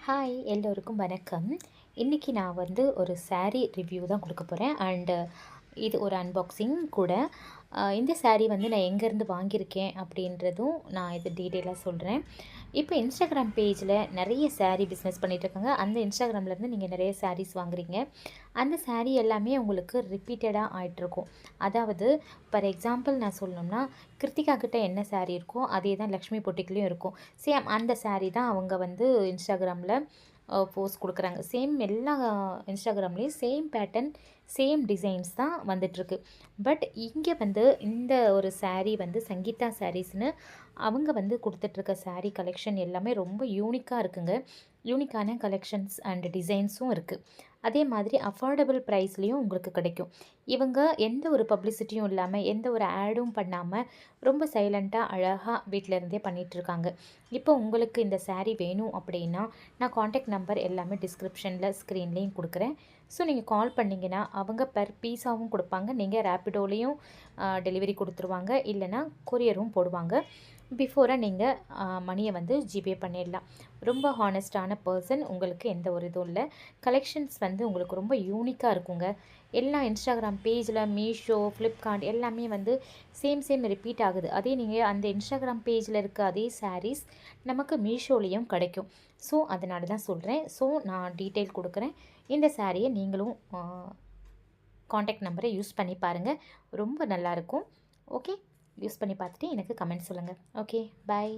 Hi எல்லோருக்கும் வணக்கம். இன்றைக்கி நான் வந்து ஒரு saree ரிவ்யூ தான் கொடுக்க போகிறேன். இது ஒரு அன்பாக்சிங் கூட. இந்த saree வந்து நான் எங்கேருந்து வாங்கியிருக்கேன் அப்படின்றதும் நான் இது டீட்டெயிலாக சொல்கிறேன். இப்போ இன்ஸ்டாகிராம் பேஜில் நிறைய saree பிஸ்னஸ் பண்ணிகிட்ருக்காங்க. அந்த இன்ஸ்டாகிராம்லேருந்து நீங்கள் நிறைய sarees வாங்குறீங்க. அந்த saree எல்லாமே உங்களுக்கு ரிப்பீட்டடாக ஆகிட்ருக்கும். அதாவது ஃபார் எக்ஸாம்பிள் நான் சொல்லணும்னா, கிருத்திகா கிட்ட என்ன saree இருக்கோ அதே தான் லக்ஷ்மி பொட்டிக்லேயும் இருக்கும். சேம் அந்த saree தான் அவங்க வந்து இன்ஸ்டாகிராமில் போஸ்ட் கொடுக்குறாங்க. சேம் எல்லா இன்ஸ்டாகிராம்லேயும் சேம் பேட்டர்ன், சேம் டிசைன்ஸ் தான் வந்துட்டுருக்கு. பட் இங்கே வந்து இந்த ஒரு saree வந்து சங்கீதா சாரீஸ்னு அவங்க வந்து கொடுத்துட்ருக்க saree கலெக்ஷன் எல்லாமே ரொம்ப யூனிக்காக இருக்குங்க. யூனிக்கான கலெக்ஷன்ஸ் அண்ட் டிசைன்ஸும் இருக்குது. அதே மாதிரி அஃபோர்டபுள் ப்ரைஸ்லேயும் உங்களுக்கு கிடைக்கும். இவங்க எந்த ஒரு பப்ளிசிட்டியும் இல்லாமல், எந்த ஒரு ஆடும் பண்ணாமல், ரொம்ப சைலண்ட்டாக அழகாக வீட்டில் இருந்தே பண்ணிகிட்ருக்காங்க. இப்போ உங்களுக்கு இந்த saree வேணும் அப்படின்னா, நான் காண்டாக்ட் நம்பர் எல்லாமே டிஸ்கிரிப்ஷனில் ஸ்க்ரீன்லேயும் கொடுக்குறேன். ஸோ நீங்கள் கால் பண்ணிங்கன்னா அவங்க பெர் பீஸாவும் கொடுப்பாங்க. நீங்கள் ரேப்பிடோலேயும் டெலிவரி கொடுத்துருவாங்க. இல்லைனா கொரியரும் போடுவாங்க. பிஃபோராக நீங்கள் மணியை வந்து ஜிபே பண்ணிடலாம். ரொம்ப ஹானஸ்டான பர்சன். உங்களுக்கு எந்த ஒரு இதுவும் இல்லை. கலெக்ஷன்ஸ் வந்து உங்களுக்கு ரொம்ப யூனிக்காக இருக்குங்க. எல்லா இன்ஸ்டாகிராம் பேஜில் மீஷோ, ஃப்ளிப்கார்ட் எல்லாமே வந்து சேம் ரிப்பீட் ஆகுது. அதே நீங்கள் அந்த இன்ஸ்டாகிராம் பேஜில் இருக்க அதே sarees நமக்கு மீஷோலேயும் கிடைக்கும். ஸோ அதனால தான் சொல்கிறேன். ஸோ நான் டீட்டெயில் கொடுக்குறேன். இந்த சாரியை நீங்களும் காண்டாக்ட் நம்பரை யூஸ் பண்ணி பாருங்கள். ரொம்ப நல்லாயிருக்கும். ஓகே, யூஸ் பண்ணி பார்த்துட்டு எனக்கு கமெண்ட் சொல்லுங்கள். ஓகே, பாய்.